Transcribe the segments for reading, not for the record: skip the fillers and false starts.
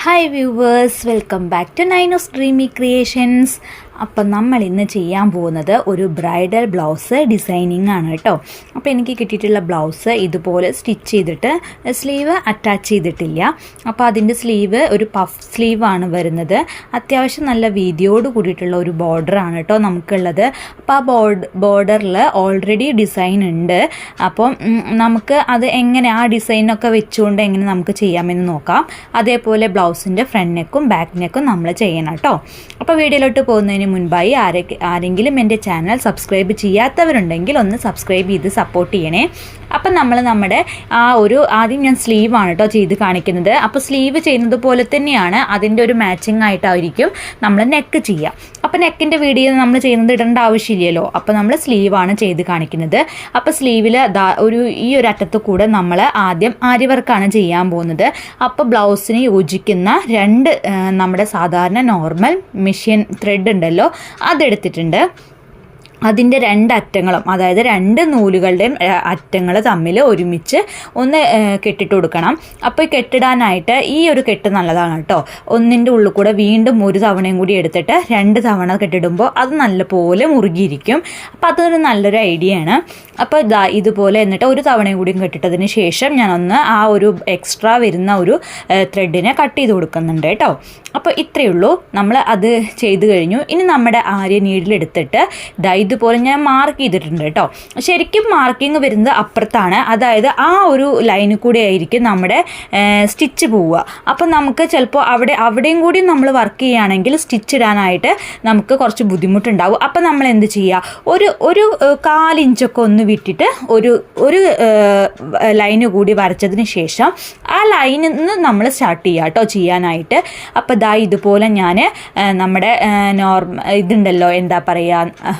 Hi viewers, welcome back to നൈനോസ് dreamy creations. അപ്പം നമ്മൾ ഇന്ന് ചെയ്യാൻ പോകുന്നത് ഒരു ബ്രൈഡൽ ബ്ലൗസ് ഡിസൈനിങ് ആണ് കേട്ടോ. അപ്പോൾ എനിക്ക് കിട്ടിയിട്ടുള്ള ബ്ലൗസ് ഇതുപോലെ സ്റ്റിച്ച് ചെയ്തിട്ട് സ്ലീവ് അറ്റാച്ച് ചെയ്തിട്ടില്ല. അപ്പോൾ അതിൻ്റെ സ്ലീവ് ഒരു പഫ് സ്ലീവാണ് വരുന്നത്. അത്യാവശ്യം നല്ല വീതിയോട് കൂടിയിട്ടുള്ള ഒരു ബോർഡറാണ് കേട്ടോ നമുക്കുള്ളത്. അപ്പോൾ ആ ബോർഡറിൽ ഓൾറെഡി ഡിസൈൻ ഉണ്ട്. അപ്പം നമുക്ക് അത് എങ്ങനെ ആ ഡിസൈനൊക്കെ വെച്ചുകൊണ്ട് എങ്ങനെ നമുക്ക് ചെയ്യാമെന്ന് നോക്കാം. അതേപോലെ ബ്ലൗസിൻ്റെ ഫ്രണ്ട് നെക്കും ബാക്ക് നെക്കും നമ്മൾ ചെയ്യണം കേട്ടോ. അപ്പോൾ വീഡിയോയിലോട്ട് പോകുന്നതിന് മുൻപായി ആരെങ്കിലും എൻ്റെ ചാനൽ സബ്സ്ക്രൈബ് ചെയ്യാത്തവരുണ്ടെങ്കിൽ ഒന്ന് സബ്സ്ക്രൈബ് ചെയ്ത് സപ്പോർട്ട് ചെയ്യണേ. അപ്പം നമ്മുടെ ആദ്യം ഞാൻ സ്ലീവാണ് കേട്ടോ ചെയ്ത് കാണിക്കുന്നത്. അപ്പോൾ സ്ലീവ് ചെയ്യുന്നത് പോലെ തന്നെയാണ് അതിൻ്റെ ഒരു മാച്ചിങ് ആയിട്ടായിരിക്കും നമ്മൾ നെക്ക് ചെയ്യുക. അപ്പോൾ നെക്കിൻ്റെ വീഡിയോ നമ്മൾ ചെയ്യുന്നത് ഇടേണ്ട ആവശ്യമില്ലല്ലോ. അപ്പോൾ നമ്മൾ സ്ലീവാണ് ചെയ്ത് കാണിക്കുന്നത്. അപ്പോൾ സ്ലീവിൽ ഈ ഒരു അറ്റത്ത് കൂടെ നമ്മൾ ആദ്യം ആരി വർക്കാണ് ചെയ്യാൻ പോകുന്നത്. അപ്പോൾ ബ്ലൗസിന് യോജിക്കുന്ന രണ്ട് നമ്മുടെ സാധാരണ നോർമൽ മെഷീൻ ത്രെഡ് ഉണ്ടല്ലോ, അതെടുത്തിട്ടുണ്ട്. അതിൻ്റെ രണ്ട് അറ്റങ്ങളും, അതായത് രണ്ട് നൂലുകളുടെയും അറ്റങ്ങൾ തമ്മിൽ ഒരുമിച്ച് ഒന്ന് കെട്ടിട്ട് കൊടുക്കണം. അപ്പോൾ കെട്ടിടാനായിട്ട് ഈ ഒരു കെട്ട് നല്ലതാണ് കേട്ടോ. ഒന്നിൻ്റെ ഉള്ളിൽ കൂടെ വീണ്ടും ഒരു തവണയും കൂടി എടുത്തിട്ട് രണ്ട് തവണ കെട്ടിടുമ്പോൾ അത് നല്ലപോലെ മുറുകിയിരിക്കും. അപ്പോൾ അതൊരു നല്ലൊരു ഐഡിയ ആണ്. അപ്പോൾ ഇതുപോലെ എന്നിട്ട് ഒരു തവണയും കൂടിയും കെട്ടിട്ടതിന് ശേഷം ഞാനൊന്ന് ആ ഒരു എക്സ്ട്രാ വരുന്ന ഒരു ത്രെഡിനെ കട്ട് ചെയ്ത് കൊടുക്കുന്നുണ്ട് കേട്ടോ. അപ്പോൾ ഇത്രയേ ഉള്ളൂ. നമ്മൾ അത് ചെയ്ത് കഴിഞ്ഞു. ഇനി നമ്മുടെ ആര്യ നീഡിലെടുത്തിട്ട് ഇതുപോലെ ഞാൻ മാർക്ക് ചെയ്തിട്ടുണ്ട് കേട്ടോ. ശരിക്കും മാർക്കിങ് വരുന്നത് അപ്പുറത്താണ്, അതായത് ആ ഒരു ലൈനിൽ കൂടെ ആയിരിക്കും നമ്മുടെ സ്റ്റിച്ച് പോവുക. അപ്പം നമുക്ക് ചിലപ്പോൾ അവിടെയും കൂടി നമ്മൾ വർക്ക് ചെയ്യുകയാണെങ്കിൽ സ്റ്റിച്ച് ഇടാനായിട്ട് നമുക്ക് കുറച്ച് ബുദ്ധിമുട്ടുണ്ടാവും. അപ്പം നമ്മൾ എന്ത് ചെയ്യുക, ഒരു 1/4 ഇഞ്ചൊക്കെ ഒന്ന് വിട്ടിട്ട് ഒരു ലൈന് കൂടി വരച്ചതിന് ശേഷം ആ ലൈനിൽ നിന്ന് നമ്മൾ സ്റ്റാർട്ട് ചെയ്യുക കേട്ടോ ചെയ്യാനായിട്ട്. അപ്പോൾ ഇതുപോലെ ഞാൻ നമ്മുടെ ഇതുണ്ടല്ലോ, എന്താ പറയുക,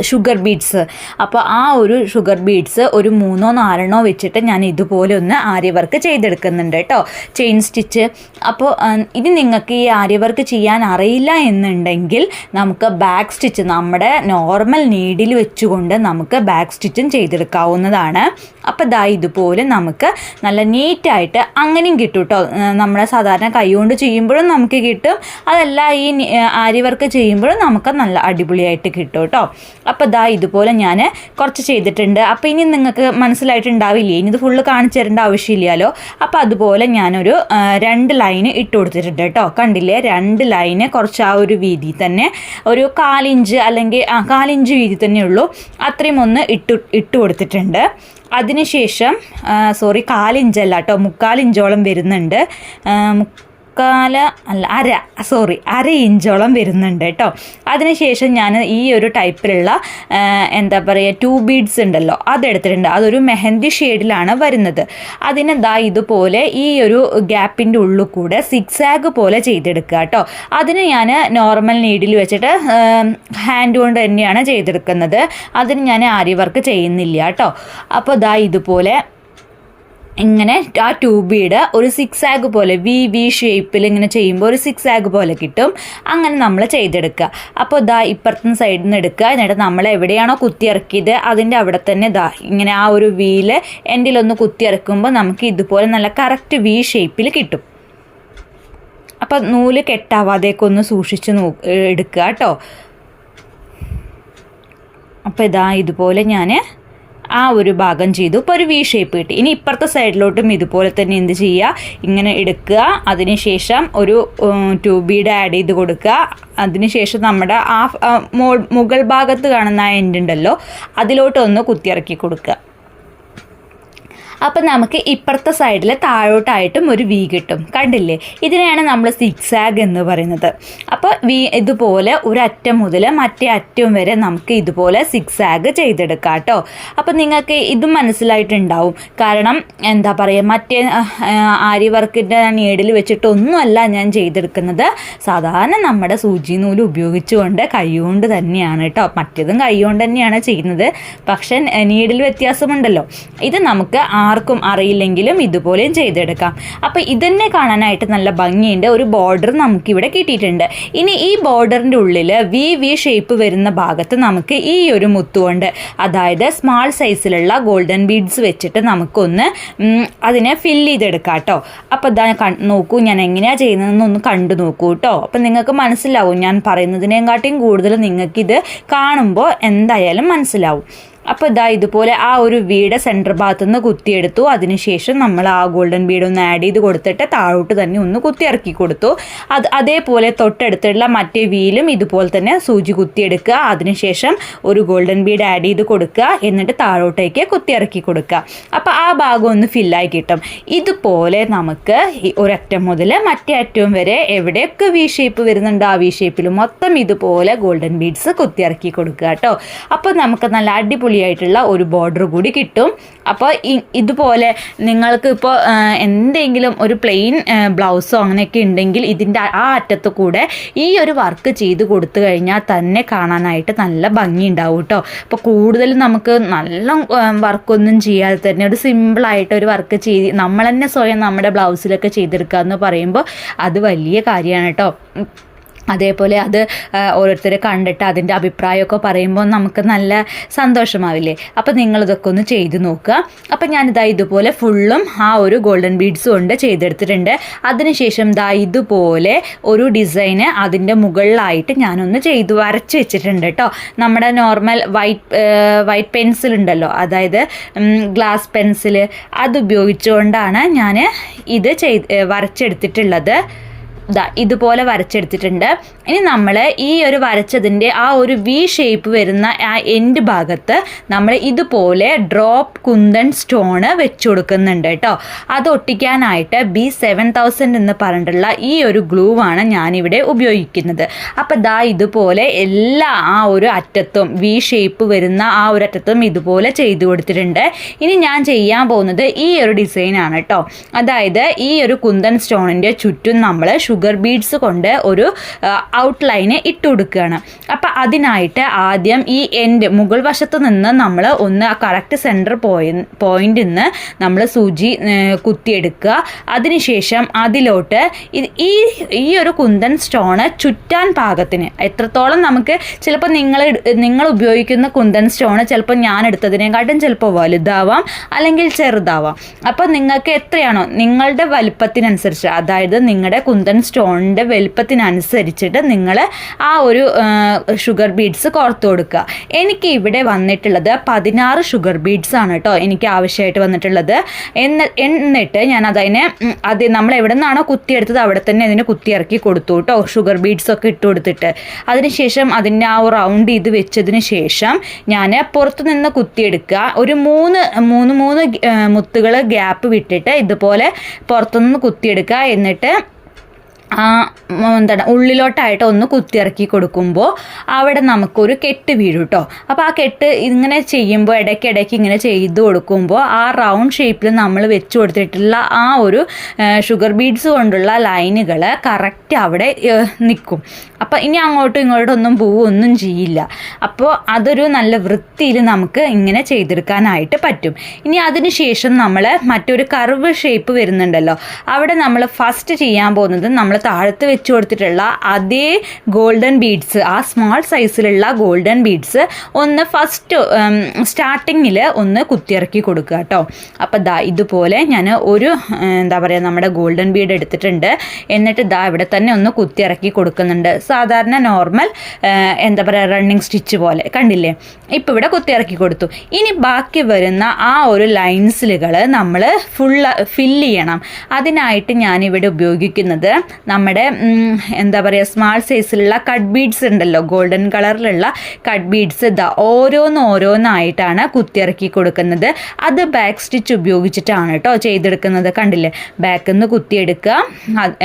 ഷുഗർ ബീഡ്സ്. അപ്പോൾ ആ ഒരു ഷുഗർ ബീഡ്സ് ഒരു 3 or 4 വെച്ചിട്ട് ഞാൻ ഇതുപോലെ ഒന്ന് ആര്യ വർക്ക് ചെയ്തെടുക്കുന്നുണ്ട് കേട്ടോ, ചെയിൻ സ്റ്റിച്ച്. അപ്പോൾ ഇനി നിങ്ങൾക്ക് ഈ ആര്യ വർക്ക് ചെയ്യാൻ അറിയില്ല എന്നുണ്ടെങ്കിൽ നമുക്ക് ബാക്ക് സ്റ്റിച്ച് നമ്മുടെ നോർമൽ നീഡിൽ വെച്ചുകൊണ്ട് നമുക്ക് ബാക്ക് സ്റ്റിച്ചും ചെയ്തെടുക്കാവുന്നതാണ്. അപ്പോൾ ഇതുപോലെ നമുക്ക് നല്ല നീറ്റായിട്ട് അങ്ങനെയും കിട്ടും കേട്ടോ. നമ്മുടെ സാധാരണ കൈകൊണ്ട് ചെയ്യുമ്പോഴും നമുക്ക് കിട്ടും, അതല്ല ഈ ആര്യ വർക്ക് ചെയ്യുമ്പോഴും നമുക്ക് നല്ല അടിപൊളിയായിട്ട് കിട്ടും കേട്ടോ. അപ്പോൾ ഇതുപോലെ ഞാൻ കുറച്ച് ചെയ്തിട്ടുണ്ട്. അപ്പോൾ ഇനി നിങ്ങൾക്ക് മനസ്സിലായിട്ടുണ്ടാവില്ലേ, ഇനി ഇത് ഫുള്ള് കാണിച്ചു തരേണ്ട ആവശ്യമില്ലല്ലോ. അപ്പോൾ അതുപോലെ ഞാനൊരു 2 ലൈന് ഇട്ട് കൊടുത്തിട്ടുണ്ട് കേട്ടോ. കണ്ടില്ലേ, 2 ലൈന് കുറച്ച് ആ ഒരു വീതി തന്നെ, ഒരു 1/4 ഇഞ്ച് അല്ലെങ്കിൽ 1/4 ഇഞ്ച് വീതി തന്നെ ഉള്ളൂ, അത്രയും ഒന്ന് ഇട്ട് കൊടുത്തിട്ടുണ്ട്. അതിനുശേഷം 1/4 ഇഞ്ചല്ല കേട്ടോ, 3/4 ഇഞ്ചോളം വരുന്നുണ്ട്. 1/2 ഇഞ്ചോളം വരുന്നുണ്ട് കേട്ടോ. അതിനുശേഷം ഞാൻ ഈ ഒരു ടൈപ്പിലുള്ള എന്താ പറയുക 2 ബീഡ്സ് ഉണ്ടല്ലോ, അതെടുത്തിട്ടുണ്ട്. അതൊരു മെഹന്തി ഷെയ്ഡിലാണ് വരുന്നത്. അതിന് ഇതുപോലെ ഈ ഒരു ഗ്യാപ്പിൻ്റെ ഉള്ളിൽ കൂടെ സിക്സാഗ് പോലെ ചെയ്തെടുക്കുക കേട്ടോ. അതിന് ഞാൻ നോർമൽ നീഡിൽ വെച്ചിട്ട് ഹാൻഡ് കൊണ്ട് തന്നെയാണ് ചെയ്തെടുക്കുന്നത്. അതിന് ഞാൻ ആരി വർക്ക് ചെയ്യുന്നില്ല കേട്ടോ. അപ്പോൾ ഇതുപോലെ ഇങ്ങനെ ആ 2 ബീഡ് ഒരു സിക്സാഗ് പോലെ വി ഷേപ്പിൽ ഇങ്ങനെ ചെയ്യുമ്പോൾ ഒരു സിക്സാഗ് പോലെ കിട്ടും. അങ്ങനെ നമ്മൾ ചെയ്തെടുക്കുക. അപ്പോൾ ഇപ്പുറത്തെ സൈഡിൽ നിന്ന് എടുക്കുക. എന്നിട്ട് നമ്മൾ എവിടെയാണോ കുത്തിയിറക്കിയത് അതിൻ്റെ അവിടെ തന്നെ ഇങ്ങനെ ആ ഒരു വീല് എൻഡിലൊന്ന് കുത്തിയിറക്കുമ്പോൾ നമുക്ക് ഇതുപോലെ നല്ല കറക്റ്റ് വി ഷേപ്പിൽ കിട്ടും. അപ്പം നൂല് കെട്ടാവാതെയൊക്കെ ഒന്ന് സൂക്ഷിച്ച് എടുക്കുക കേട്ടോ. അപ്പോൾ ഇതുപോലെ ഞാൻ ആ ഒരു ഭാഗം ചെയ്തു. ഇപ്പോൾ ഒരു വി ഷേപ്പ് കിട്ടി. ഇനി ഇപ്പുറത്തെ സൈഡിലോട്ടും ഇതുപോലെ തന്നെ എന്ത് ചെയ്യുക, ഇങ്ങനെ എടുക്കുക. അതിനുശേഷം ഒരു 2 ബീഡ് ആഡ് ചെയ്ത് കൊടുക്കുക. അതിനുശേഷം നമ്മുടെ മുകൾ ഭാഗത്ത് കാണുന്ന ആ എൻഡ് ഉണ്ടല്ലോ, അതിലോട്ടൊന്ന് കുത്തിയിറക്കി കൊടുക്കുക. അപ്പം നമുക്ക് ഇപ്പുറത്തെ സൈഡിൽ താഴോട്ടായിട്ടും ഒരു വി കിട്ടും. കണ്ടില്ലേ, ഇതിനെയാണ് നമ്മൾ സിക്സാഗ് എന്ന് പറയുന്നത്. അപ്പോൾ ഇതുപോലെ ഒരറ്റം മുതൽ മറ്റേ അറ്റം വരെ നമുക്ക് ഇതുപോലെ സിക്സാഗ് ചെയ്തെടുക്കാം കേട്ടോ. അപ്പോൾ നിങ്ങൾക്ക് ഇതും മനസ്സിലായിട്ടുണ്ടാവും. കാരണം എന്താ പറയുക, മറ്റേ ആരി വർക്കിൻ്റെ നീഡിൽ വെച്ചിട്ടൊന്നുമല്ല ഞാൻ ചെയ്തെടുക്കുന്നത്. സാധാരണ നമ്മുടെ സൂചി നൂല് ഉപയോഗിച്ചുകൊണ്ട് കൈകൊണ്ട് തന്നെയാണ് കേട്ടോ. മറ്റേതും കൈകൊണ്ട് തന്നെയാണ് ചെയ്യുന്നത്, പക്ഷേ നീഡിൽ വ്യത്യാസമുണ്ടല്ലോ. ഇത് നമുക്ക് ആർക്കും അറിയില്ലെങ്കിലും ഇതുപോലെയും ചെയ്തെടുക്കാം. അപ്പോൾ ഇതന്നെ കാണാനായിട്ട് നല്ല ഭംഗിയുണ്ട്. ഒരു ബോർഡർ നമുക്കിവിടെ കിട്ടിയിട്ടുണ്ട്. ഇനി ഈ ബോർഡറിൻ്റെ ഉള്ളിൽ വി ഷേപ്പ് വരുന്ന ഭാഗത്ത് നമുക്ക് ഈ ഒരു മുത്തുകൊണ്ട്, അതായത് സ്മാൾ സൈസിലുള്ള ഗോൾഡൻ ബീഡ്സ് വെച്ചിട്ട് നമുക്കൊന്ന് അതിനെ ഫില്ല് ചെയ്തെടുക്കാം കേട്ടോ. അപ്പോൾ ഇതാ നോക്കൂ, ഞാൻ എങ്ങനെയാണ് ചെയ്യുന്നതെന്ന് ഒന്ന് കണ്ടു നോക്കൂ കേട്ടോ. അപ്പം നിങ്ങൾക്ക് മനസ്സിലാവും, ഞാൻ പറയുന്നതിനെക്കാട്ടിയും കൂടുതൽ നിങ്ങൾക്കിത് കാണുമ്പോൾ എന്തായാലും മനസ്സിലാവും. അപ്പോൾ ഇതാ ഇതുപോലെ ആ ഒരു വീട് സെൻറ്റർ ഭാഗത്തു നിന്ന് കുത്തിയെടുത്തു. അതിനുശേഷം നമ്മൾ ആ ഗോൾഡൻ ബീഡ് ഒന്ന് ആഡ് ചെയ്ത് കൊടുത്തിട്ട് താഴോട്ട് തന്നെ ഒന്ന് കുത്തി ഇറക്കി കൊടുത്തു. അതേപോലെ തൊട്ടടുത്തുള്ള മറ്റേ വീലും ഇതുപോലെ തന്നെ സൂചി കുത്തിയെടുക്കുക. അതിനുശേഷം ഒരു ഗോൾഡൻ ബീഡ് ആഡ് ചെയ്ത് കൊടുക്കുക. എന്നിട്ട് താഴോട്ടേക്ക് കുത്തി ഇറക്കി കൊടുക്കുക. അപ്പോൾ ആ ഭാഗം ഒന്ന് ഫില്ലായി കിട്ടും. ഇതുപോലെ നമുക്ക് ഒരറ്റം മുതൽ മറ്റേ അറ്റവും വരെ എവിടെയൊക്കെ വി ഷേപ്പ് വരുന്നുണ്ട് ആ വി ഷേപ്പിൽ മൊത്തം ഇതുപോലെ ഗോൾഡൻ ബീഡ്സ് കുത്തി ഇറക്കി കൊടുക്കുക കേട്ടോ. അപ്പോൾ നമുക്ക് നല്ല അടിപൊളിയായിട്ടുള്ള ഒരു ബോർഡർ കൂടി കിട്ടും. അപ്പോൾ ഇതുപോലെ നിങ്ങൾക്ക് ഇപ്പോൾ എന്തെങ്കിലും ഒരു പ്ലെയിൻ ബ്ലൗസോ അങ്ങനെയൊക്കെ ഉണ്ടെങ്കിൽ ഇതിൻ്റെ ആ അറ്റത്ത് കൂടെ ഈ ഒരു വർക്ക് ചെയ്ത് കൊടുത്തു കഴിഞ്ഞാൽ തന്നെ കാണാനായിട്ട് നല്ല ഭംഗി ഉണ്ടാവും കേട്ടോ. അപ്പോൾ കൂടുതൽ നമുക്ക് നല്ല വർക്കൊന്നും ചെയ്യാതെ തന്നെ ഒരു സിമ്പിളായിട്ട് ഒരു വർക്ക് ചെയ്ത് നമ്മൾ തന്നെ സ്വയം നമ്മുടെ ബ്ലൗസിലൊക്കെ ചെയ്തെടുക്കുക എന്ന് പറയുമ്പോൾ അത് വലിയ കാര്യമാണ് കേട്ടോ. അതേപോലെ അത് ഓരോരുത്തരെ കണ്ടിട്ട് അതിൻ്റെ അഭിപ്രായമൊക്കെ പറയുമ്പോൾ നമുക്ക് നല്ല സന്തോഷമാവില്ലേ. അപ്പോൾ നിങ്ങളിതൊക്കെ ഒന്ന് ചെയ്ത് നോക്കുക. അപ്പോൾ ഞാനിതാ ഇതുപോലെ ഫുള്ളും ആ ഒരു ഗോൾഡൻ ബീഡ്സ് കൊണ്ട് ചെയ്തെടുത്തിട്ടുണ്ട്. അതിനുശേഷം ദാ ഇതുപോലെ ഒരു ഡിസൈന് അതിൻ്റെ മുകളിലായിട്ട് ഞാനൊന്ന് വരച്ച് വെച്ചിട്ടുണ്ട് കേട്ടോ. നമ്മുടെ നോർമൽ വൈറ്റ് പെൻസിൽ ഉണ്ടല്ലോ, അതായത് ഗ്ലാസ് പെൻസിൽ, അത് ഉപയോഗിച്ചുകൊണ്ടാണ് ഞാൻ ഇത് വരച്ചെടുത്തിട്ടുള്ളത്. ഇതുപോലെ വരച്ചെടുത്തിട്ടുണ്ട്. ഇനി നമ്മൾ ഈ ഒരു വരച്ചതിൻ്റെ ആ ഒരു വി ഷേപ്പ് വരുന്ന ആ എൻഡ് ഭാഗത്ത് നമ്മൾ ഇതുപോലെ ഡ്രോപ്പ് കുന്തൻ സ്റ്റോണ് വെച്ച് കൊടുക്കുന്നുണ്ട് കേട്ടോ. അത് ഒട്ടിക്കാനായിട്ട് B7000 എന്ന് പറഞ്ഞിട്ടുള്ള ഈ ഒരു ഗ്ലൂ ആണ് ഞാനിവിടെ ഉപയോഗിക്കുന്നത്. അപ്പം ഇതുപോലെ എല്ലാ ആ ഒരു അറ്റത്തും വി ഷേപ്പ് വരുന്ന ആ ഒരു അറ്റത്തും ഇതുപോലെ ചെയ്തു കൊടുത്തിട്ടുണ്ട്. ഇനി ഞാൻ ചെയ്യാൻ പോകുന്നത് ഈ ഒരു ഡിസൈനാണ് കേട്ടോ. അതായത് ഈ ഒരു കുന്തൻ സ്റ്റോണിൻ്റെ ചുറ്റും നമ്മൾ ഷുഗർ ബീഡ്സ് കൊണ്ട് ഒരു ഔട്ട്ലൈന് ഇട്ട് കൊടുക്കുകയാണ്. അപ്പം അതിനായിട്ട് ആദ്യം ഈ എൻഡ് മുകൾ വശത്ത് നിന്ന് നമ്മൾ ഒന്ന് ആ കറക്റ്റ് സെൻറ്റർ പോയിന്റിൽ നിന്ന് നമ്മൾ സൂചി കുത്തിയെടുക്കുക. അതിനുശേഷം അതിലോട്ട് ഈ ഒരു കുന്തൻ സ്റ്റോണ് ചുറ്റാൻ പാകത്തിന് എത്രത്തോളം നമുക്ക് ചിലപ്പോൾ നിങ്ങൾ ഉപയോഗിക്കുന്ന കുന്തൻ സ്റ്റോണ് ചിലപ്പോൾ ഞാൻ എടുത്തതിനെക്കാട്ടും ചിലപ്പോൾ വലുതാവാം അല്ലെങ്കിൽ ചെറുതാവാം. അപ്പം നിങ്ങൾക്ക് എത്രയാണോ നിങ്ങളുടെ വലുപ്പത്തിനനുസരിച്ച്, അതായത് നിങ്ങളുടെ കുന്തൻ സ്റ്റോണിൻ്റെ വലുപ്പത്തിനനുസരിച്ചിട്ട് നിങ്ങൾ ആ ഒരു ഷുഗർ ബീഡ്സ് കോർത്ത് കൊടുക്കുക. എനിക്ക് ഇവിടെ വന്നിട്ടുള്ളത് 16 ഷുഗർ ബീഡ്സ് ആണ് കേട്ടോ എനിക്ക് ആവശ്യമായിട്ട് വന്നിട്ടുള്ളത്. എന്നിട്ട് ഞാൻ നമ്മൾ എവിടെ നിന്നാണോ കുത്തിയെടുത്തത് അവിടെ തന്നെ അതിന് കുത്തിയിറക്കി കൊടുത്തു കേട്ടോ, ഷുഗർ ബീഡ്സ് ഒക്കെ ഇട്ട് കൊടുത്തിട്ട്. അതിനുശേഷം അതിൻ്റെ ആ റൗണ്ട് ചെയ്ത് വെച്ചതിന് ശേഷം ഞാൻ പുറത്തു നിന്ന് കുത്തിയെടുക്കുക. ഒരു മൂന്ന് മുത്തുകൾ ഗ്യാപ്പ് വിട്ടിട്ട് ഇതുപോലെ പുറത്തുനിന്ന് കുത്തിയെടുക്കുക. എന്നിട്ട് ഉള്ളിലോട്ടായിട്ട് ഒന്ന് കുത്തിയിറക്കി കൊടുക്കുമ്പോൾ അവിടെ നമുക്കൊരു കെട്ട് വീഴും കേട്ടോ. അപ്പോൾ ആ കെട്ട് ഇങ്ങനെ ചെയ്യുമ്പോൾ ഇടയ്ക്കിടയ്ക്ക് ഇങ്ങനെ ചെയ്ത് കൊടുക്കുമ്പോൾ ആ റൗണ്ട് ഷേപ്പിൽ നമ്മൾ വെച്ച് കൊടുത്തിട്ടുള്ള ആ ഒരു ഷുഗർ ബീഡ്സ് കൊണ്ടുള്ള ലൈനുകൾ കറക്റ്റ് അവിടെ നിൽക്കും. അപ്പോൾ ഇനി അങ്ങോട്ടും ഇങ്ങോട്ടും ഒന്നും ചെയ്യില്ല. അപ്പോൾ അതൊരു നല്ല വൃത്തിയിൽ നമുക്ക് ഇങ്ങനെ ചെയ്തെടുക്കാനായിട്ട് പറ്റും. ഇനി അതിന് ശേഷം നമ്മൾ മറ്റൊരു കർവ് ഷേപ്പ് വരുന്നുണ്ടല്ലോ, അവിടെ നമ്മൾ ഫസ്റ്റ് ചെയ്യാൻ പോകുന്നത് നമ്മൾ താഴത്ത് വെച്ച് കൊടുത്തിട്ടുള്ള അതേ ഗോൾഡൻ ബീഡ്സ്, ആ സ്മാൾ സൈസിലുള്ള ഗോൾഡൻ ബീഡ്സ് ഒന്ന് ഫസ്റ്റ് സ്റ്റാർട്ടിങ്ങിൽ ഒന്ന് കുത്തിയിറക്കി കൊടുക്കുക കേട്ടോ. അപ്പോൾ ഇതുപോലെ ഞാൻ ഒരു നമ്മുടെ ഗോൾഡൻ ബീഡ് എടുത്തിട്ടുണ്ട്. എന്നിട്ട് ഇവിടെ തന്നെ ഒന്ന് കുത്തിയിറക്കി കൊടുക്കുന്നുണ്ട്. സാധാരണ നോർമൽ റണ്ണിങ് സ്റ്റിച്ച് പോലെ കണ്ടില്ലേ. ഇപ്പോൾ ഇവിടെ കുത്തിയിറക്കി കൊടുത്തു. ഇനി ബാക്കി വരുന്ന ആ ഒരു ലൈൻസിലുകൾ നമ്മൾ ഫില്ല് ചെയ്യണം. അതിനായിട്ട് ഞാനിവിടെ ഉപയോഗിക്കുന്നത് നമ്മുടെ സ്മാൾ സൈസിലുള്ള കട്ട് ബീഡ്സ് ഉണ്ടല്ലോ, ഗോൾഡൻ കളറിലുള്ള കട്ട് ബീഡ്സ് ഓരോന്നായിട്ടാണ് കുത്തിയിറക്കി കൊടുക്കുന്നത്. അത് ബാക്ക് സ്റ്റിച്ച് ഉപയോഗിച്ചിട്ടാണ് കേട്ടോ ചെയ്തെടുക്കുന്നത്. കണ്ടില്ലേ, ബാക്കിൽ നിന്ന് കുത്തിയെടുക്കുക.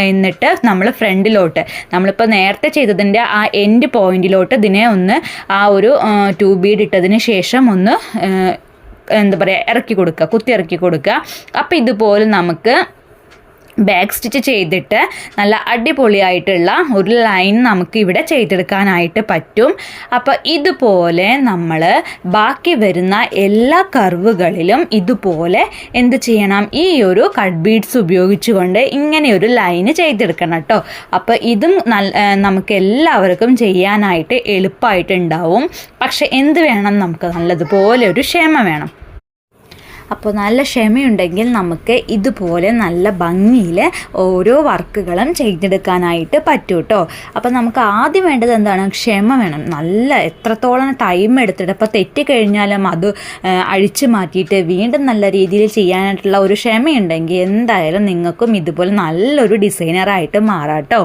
എന്നിട്ട് നമ്മൾ ഫ്രണ്ടിലോട്ട് നമ്മളിപ്പോൾ നേരത്തെ ചെയ്തതിൻ്റെ ആ എൻഡ് പോയിന്റിലോട്ട് ഇതിനെ ഒന്ന് ആ ഒരു 2 ബീഡ് ഇട്ടതിന് ശേഷം ഒന്ന് ഇറക്കി കൊടുക്കുക, കുത്തി ഇറക്കി കൊടുക്കുക. അപ്പോൾ ഇതുപോലെ നമുക്ക് ബാക്ക് സ്റ്റിച്ച് ചെയ്തിട്ട് നല്ല അടിപൊളിയായിട്ടുള്ള ഒരു ലൈൻ നമുക്ക് ഇവിടെ ചെയ്തെടുക്കാനായിട്ട് പറ്റും. അപ്പോൾ ഇതുപോലെ നമ്മൾ ബാക്കി വരുന്ന എല്ലാ കർവുകളിലും ഇതുപോലെ എന്ത് ചെയ്യണം, ഈ ഒരു കട്ട് ബീഡ്സ് ഉപയോഗിച്ചുകൊണ്ട് ഇങ്ങനെയൊരു ലൈന് ചെയ്തെടുക്കണം കേട്ടോ. അപ്പോൾ ഇതും നമുക്ക് എല്ലാവർക്കും ചെയ്യാനായിട്ട് എളുപ്പമായിട്ടുണ്ടാവും. പക്ഷെ എന്ത് വേണം, നമുക്ക് നല്ലതുപോലെ ഒരു ക്ഷമ വേണം. അപ്പോൾ നല്ല ക്ഷമയുണ്ടെങ്കിൽ നമുക്ക് ഇതുപോലെ നല്ല ഭംഗിയിൽ ഓരോ വർക്കുകളും ചെയ്തെടുക്കാനായിട്ട് പറ്റും കേട്ടോ. അപ്പോൾ നമുക്ക് ആദ്യം വേണ്ടത് എന്താണ്, ക്ഷമ വേണം. നല്ല എത്രത്തോളം ടൈം എടുത്തിട്ട് അപ്പോൾ തെറ്റിക്കഴിഞ്ഞാലും അത് അഴിച്ചു മാറ്റിയിട്ട് വീണ്ടും നല്ല രീതിയിൽ ചെയ്യാനായിട്ടുള്ള ഒരു ക്ഷമയുണ്ടെങ്കിൽ എന്തായാലും നിങ്ങൾക്കും ഇതുപോലെ നല്ലൊരു ഡിസൈനറായിട്ട് മാറാം കേട്ടോ.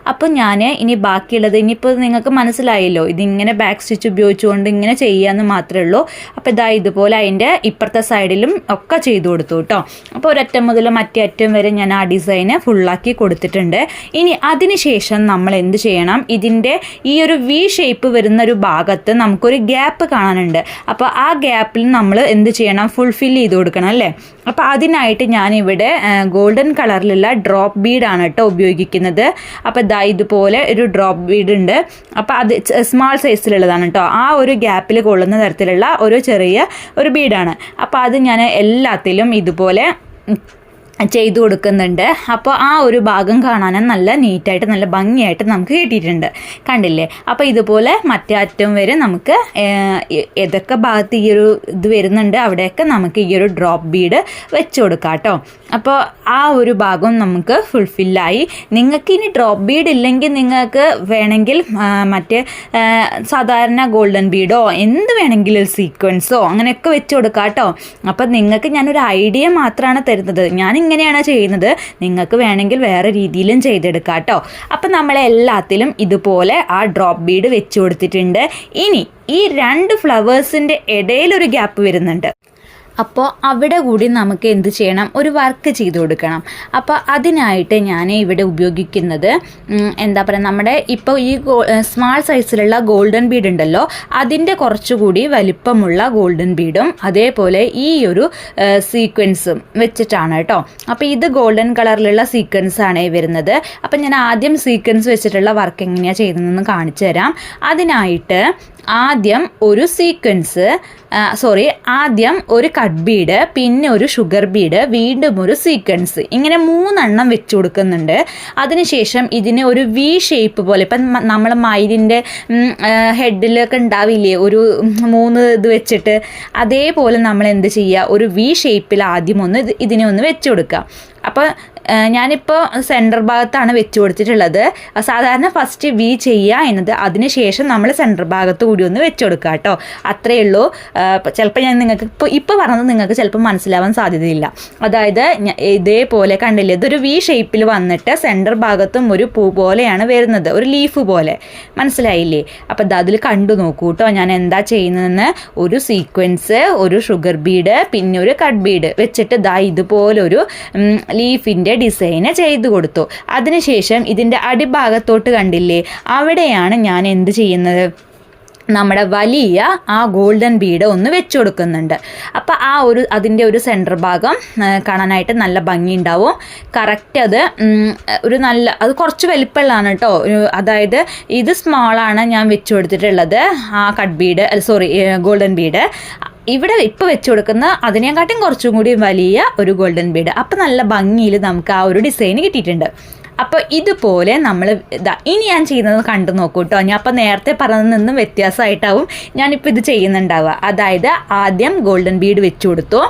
അപ്പോൾ ഞാൻ ഇനി ബാക്കിയുള്ളത്, ഇനിയിപ്പോൾ നിങ്ങൾക്ക് മനസ്സിലായല്ലോ ഇതിങ്ങനെ ബാക്ക് സ്റ്റിച്ച് ഉപയോഗിച്ചുകൊണ്ട് ഇങ്ങനെ ചെയ്യാമെന്ന് മാത്രമേ ഉള്ളൂ. അപ്പോൾ ഇതുപോലെ അതിൻ്റെ ഇപ്പുറത്തെ സൈഡിലും ഒക്കെ ചെയ്തു കൊടുത്തു കേട്ടോ. അപ്പോൾ ഒരറ്റം മുതൽ മറ്റേ അറ്റം വരെ ഞാൻ ആ ഡിസൈന് ഫുള്ളാക്കി കൊടുത്തിട്ടുണ്ട്. ഇനി അതിന് ശേഷം നമ്മൾ എന്ത് ചെയ്യണം, ഇതിൻ്റെ ഈ ഒരു വി ഷേപ്പ് വരുന്ന ഒരു ഭാഗത്ത് നമുക്കൊരു ഗ്യാപ്പ് കാണാനുണ്ട്. അപ്പോൾ ആ ഗ്യാപ്പിൽ നമ്മൾ എന്ത് ചെയ്യണം, ഫുൾഫിൽ ചെയ്ത് കൊടുക്കണം അല്ലേ. അപ്പോൾ അതിനായിട്ട് ഞാനിവിടെ ഗോൾഡൻ കളറിലുള്ള ഡ്രോപ്പ് ബീഡാണ് കേട്ടോ ഉപയോഗിക്കുന്നത്. അപ്പോൾ ഇതുപോലെ ഒരു ഡ്രോപ്പ് ബീഡ് ഉണ്ട്. അപ്പോൾ അത് സ്മാൾ സൈസിലുള്ളതാണ് കേട്ടോ. ആ ഒരു ഗ്യാപ്പിൽ കൊള്ളുന്ന തരത്തിലുള്ള ഒരു ചെറിയ ഒരു ബീഡാണ്. അപ്പോൾ അത് ഞാൻ എല്ലാത്തിലും ഇതുപോലെ ചെയ്തു കൊടുക്കുന്നുണ്ട്. അപ്പോൾ ആ ഒരു ഭാഗം കാണാനും നല്ല നീറ്റായിട്ട് നല്ല ഭംഗിയായിട്ട് നമുക്ക് കിട്ടിയിട്ടുണ്ട്, കണ്ടില്ലേ. അപ്പോൾ ഇതുപോലെ മറ്റേ അറ്റം വരെ നമുക്ക് ഏതൊക്കെ ഭാഗത്ത് ഈ ഒരു ഇത് വരുന്നുണ്ട് അവിടെയൊക്കെ നമുക്ക് ഈ ഒരു ഡ്രോപ്പ് ബീഡ് വെച്ച് കൊടുക്കാം കേട്ടോ. അപ്പോൾ ആ ഒരു ഭാഗം നമുക്ക് ഫുൾഫില്ലായി. നിങ്ങൾക്ക് ഇനി ഡ്രോപ്പ് ബീഡ് ഇല്ലെങ്കിൽ നിങ്ങൾക്ക് വേണമെങ്കിൽ മറ്റേ സാധാരണ ഗോൾഡൻ ബീഡോ എന്ത് വേണമെങ്കിലും സീക്വൻസോ അങ്ങനെയൊക്കെ വെച്ച് കൊടുക്കാം കേട്ടോ. അപ്പോൾ നിങ്ങൾക്ക് ഞാനൊരു ഐഡിയ മാത്രമാണ് തരുന്നത്. ഞാൻ ഇങ്ങനെയാണ് ചെയ്യുന്നത്, നിങ്ങൾക്ക് വേണമെങ്കിൽ വേറെ രീതിയിലും ചെയ്തെടുക്കാം കേട്ടോ. അപ്പം നമ്മളെല്ലാത്തിലും ഇതുപോലെ ആ ഡ്രോപ്പ് ബീഡ് വെച്ച് കൊടുത്തിട്ടുണ്ട്. ഇനി ഈ രണ്ട് ഫ്ലവേഴ്സിൻ്റെ ഇടയിലൊരു ഗ്യാപ്പ് വരുന്നുണ്ട്. അപ്പോൾ അവിടെ കൂടി നമുക്ക് എന്ത് ചെയ്യണം, ഒരു വർക്ക് ചെയ്ത് കൊടുക്കണം. അപ്പോൾ അതിനായിട്ട് ഞാൻ ഇവിടെ ഉപയോഗിക്കുന്നത് എന്താ പറയുക, നമ്മുടെ ഇപ്പോൾ ഈ സ്മാൾ സൈസിലുള്ള ഗോൾഡൻ ബീഡ് ഉണ്ടല്ലോ, അതിൻ്റെ കുറച്ചുകൂടി വലിപ്പമുള്ള ഗോൾഡൻ ബീഡും അതേപോലെ ഈ ഒരു സീക്വൻസും വെച്ചിട്ടാണ് കേട്ടോ. അപ്പോൾ ഇത് ഗോൾഡൻ കളറിലുള്ള സീക്വൻസ് ആണ് വരുന്നത്. അപ്പം ഞാൻ ആദ്യം സീക്വൻസ് വെച്ചിട്ടുള്ള വർക്ക് എങ്ങനെയാണ് ചെയ്യുന്നതെന്ന് കാണിച്ചു തരാം. അതിനായിട്ട് ആദ്യം ഒരു ആദ്യം ഒരു കട്ട് ബീഡ്, പിന്നെ ഒരു ഷുഗർ ബീഡ്, വീണ്ടും ഒരു സീക്വൻസ്, ഇങ്ങനെ 3 എണ്ണം വെച്ച് കൊടുക്കുന്നുണ്ട്. അതിനുശേഷം ഇതിന് ഒരു വി ഷേപ്പ് പോലെ, ഇപ്പം നമ്മൾ മയിലിൻ്റെ ഹെഡിലൊക്കെ ഉണ്ടാവില്ലേ ഒരു 3 ഇത് വെച്ചിട്ട്, അതേപോലെ നമ്മൾ എന്ത് ചെയ്യുക, ഒരു വി ഷേപ്പിൽ ആദ്യം ഇതിനെ ഒന്ന് വെച്ച് കൊടുക്കുക. അപ്പോൾ ഞാനിപ്പോൾ സെൻറ്റർ ഭാഗത്താണ് വെച്ച് കൊടുത്തിട്ടുള്ളത്. സാധാരണ ഫസ്റ്റ് വി ചെയ്യുക എന്നത്, അതിന് ശേഷം നമ്മൾ സെൻറ്റർ ഭാഗത്ത് കൂടി ഒന്ന് വെച്ച് കൊടുക്കുക കേട്ടോ. അത്രയേ ഉള്ളൂ. ചിലപ്പോൾ ഞാൻ നിങ്ങൾക്ക് ഇപ്പോൾ പറഞ്ഞത് നിങ്ങൾക്ക് ചിലപ്പോൾ മനസ്സിലാവാൻ സാധ്യതയില്ല. അതായത് ഇതേപോലെ കണ്ടില്ലേ, ഇതൊരു വി ഷേപ്പിൽ വന്നിട്ട് സെൻറ്റർ ഭാഗത്തും ഒരു പൂ പോലെയാണ് വരുന്നത്, ഒരു ലീഫ് പോലെ, മനസ്സിലായില്ലേ. അപ്പോൾ അതിൽ കണ്ടു നോക്കൂ കേട്ടോ ഞാൻ എന്താ ചെയ്യുന്നതെന്ന്. ഒരു സീക്വൻസ്, ഒരു ഷുഗർ ബീഡ്, പിന്നെ ഒരു കട്ട് ബീഡ് വെച്ചിട്ട് ഇതുപോലൊരു ലീഫിൻ്റെ ഡിസൈന് ചെയ്തു കൊടുത്തു. അതിനുശേഷം ഇതിൻ്റെ അടിഭാഗത്തോട്ട് കണ്ടില്ലേ, അവിടെയാണ് ഞാൻ എന്ത് ചെയ്യുന്നത്, നമ്മുടെ വലിയ ആ ഗോൾഡൻ ബീഡ് ഒന്ന് വെച്ച് കൊടുക്കുന്നുണ്ട്. അപ്പോൾ അതിൻ്റെ ഒരു സെൻറ്റർ ഭാഗം കാണാനായിട്ട് നല്ല ഭംഗി കറക്റ്റ് അത് കുറച്ച് വലിപ്പമുള്ളതാണ് കേട്ടോ. അതായത് ഇത് സ്മോളാണ് ഞാൻ വെച്ച് കൊടുത്തിട്ടുള്ളത്, ആ കട്ട് ബീഡ് ഗോൾഡൻ ബീഡ്. ഇവിടെ ഇപ്പോൾ വെച്ച് കൊടുക്കുന്ന അതിനെക്കാട്ടും കുറച്ചും കൂടി വലിയ ഒരു ഗോൾഡൻ ബീഡ്. അപ്പോൾ നല്ല ഭംഗിയിൽ നമുക്ക് ആ ഒരു ഡിസൈൻ കിട്ടിയിട്ടുണ്ട്. അപ്പോൾ ഇതുപോലെ നമ്മൾ ഇനി ഞാൻ ചെയ്യുന്നത് കണ്ടു നോക്കൂ കേട്ടോ. ഞാൻ അപ്പോൾ നേരത്തെ പറഞ്ഞതിൽ നിന്നും വ്യത്യാസമായിട്ടാവും ഞാനിപ്പോൾ ഇത് ചെയ്യുന്നുണ്ടാവുക. അതായത് ആദ്യം ഗോൾഡൻ ബീഡ് വെച്ച് കൊടുത്തു,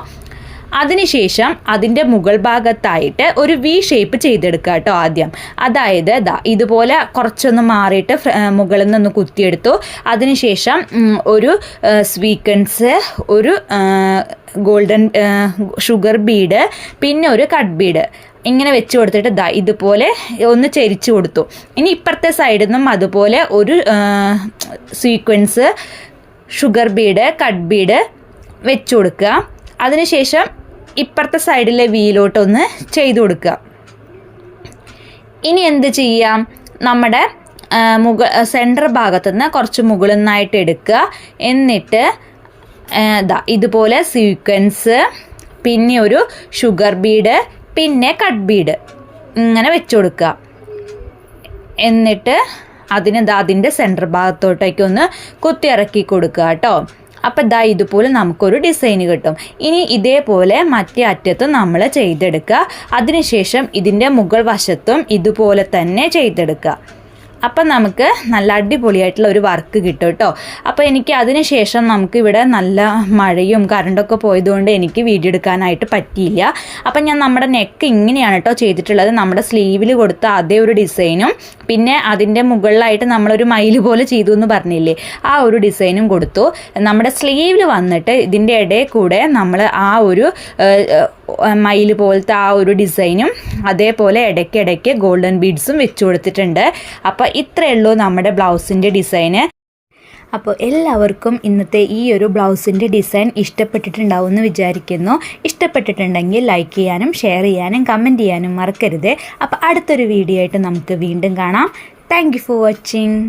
അതിനുശേഷം അതിൻ്റെ മുകൾ ഭാഗത്തായിട്ട് ഒരു വി ഷേപ്പ് ചെയ്തെടുക്കുക കേട്ടോ ആദ്യം. അതായത് ഇതുപോലെ കുറച്ചൊന്ന് മാറിയിട്ട് മുകളിൽ നിന്ന് കുത്തിയെടുത്തു. അതിനുശേഷം ഒരു സ്വീക്വൻസ്, ഒരു ഗോൾഡൻ ഷുഗർ ബീഡ്, പിന്നെ ഒരു കട്ട് ബീഡ് ഇങ്ങനെ വെച്ച് കൊടുത്തിട്ട് ഇതുപോലെ ഒന്ന് ചെരിച്ച് കൊടുത്തു. ഇനി ഇപ്പുറത്തെ സൈഡിൽ നിന്നും അതുപോലെ ഒരു sequence, sugar Bede, cut Bede വെച്ച് കൊടുക്കുക. അതിനുശേഷം ഇപ്പുറത്തെ സൈഡിലെ വീലോട്ടൊന്ന് ചെയ്തു കൊടുക്കുക. ഇനി എന്ത് ചെയ്യാം, നമ്മുടെ സെൻറ്റർ ഭാഗത്തുനിന്ന് കുറച്ച് മുകളിൽ നിന്നായിട്ട് എടുക്കുക. എന്നിട്ട് ഇതുപോലെ സീക്വൻസ്, പിന്നെ ഒരു ഷുഗർ ബീഡ്, പിന്നെ കട്ട് ബീഡ് ഇങ്ങനെ വെച്ച് കൊടുക്കുക. എന്നിട്ട് അതിൻ്റെ സെൻറ്റർ ഭാഗത്തോട്ടേക്കൊന്ന് കുത്തി ഇറക്കി കൊടുക്കുക കേട്ടോ. അപ്പം ഇതുപോലെ നമുക്കൊരു ഡിസൈൻ കിട്ടും. ഇനി ഇതേപോലെ മറ്റേ അറ്റത്തും നമ്മൾ ചെയ്തെടുക്കുക. അതിനുശേഷം ഇതിൻ്റെ മുകൾ വശത്തും ഇതുപോലെ തന്നെ ചെയ്തെടുക്കുക. അപ്പം നമുക്ക് നല്ല അടിപൊളിയായിട്ടുള്ള ഒരു വർക്ക് കിട്ടും കേട്ടോ. അപ്പോൾ എനിക്ക് അതിന് ശേഷം നമുക്കിവിടെ നല്ല മഴയും കറണ്ടൊക്കെ പോയതുകൊണ്ട് എനിക്ക് വീഡിയോ എടുക്കാനായിട്ട് പറ്റിയില്ല. അപ്പം ഞാൻ നമ്മുടെ നെക്ക് ഇങ്ങനെയാണ് കേട്ടോ ചെയ്തിട്ടുള്ളത്. നമ്മുടെ സ്ലീവിൽ കൊടുത്ത അതേ ഒരു ഡിസൈനും പിന്നെ അതിൻ്റെ മുകളിലായിട്ട് നമ്മളൊരു മയിൽ പോലെ ചെയ്തു എന്ന് പറഞ്ഞില്ലേ, ആ ഒരു ഡിസൈനും കൊടുത്തു. നമ്മുടെ സ്ലീവിൽ വന്നിട്ട് ഇതിൻ്റെ ഇടയിൽ കൂടെ നമ്മൾ ആ ഒരു മയിൽ പോലത്തെ ആ ഒരു ഡിസൈനും അതേപോലെ ഇടയ്ക്കിടയ്ക്ക് ഗോൾഡൻ ബീഡ്സും വെച്ച് കൊടുത്തിട്ടുണ്ട്. അപ്പോൾ ഇത്രയേ ഉള്ളൂ നമ്മുടെ ബ്ലൗസിൻ്റെ ഡിസൈന്. അപ്പോൾ എല്ലാവർക്കും ഇന്നത്തെ ഈ ഒരു ബ്ലൗസിൻ്റെ ഡിസൈൻ ഇഷ്ടപ്പെട്ടിട്ടുണ്ടാവും എന്ന് വിചാരിക്കുന്നു. ഇഷ്ടപ്പെട്ടിട്ടുണ്ടെങ്കിൽ ലൈക്ക് ചെയ്യാനും ഷെയർ ചെയ്യാനും കമൻറ്റ് ചെയ്യാനും മറക്കരുത്. അപ്പോൾ അടുത്തൊരു വീഡിയോ ആയിട്ട് നമുക്ക് വീണ്ടും കാണാം. Thank you for watching.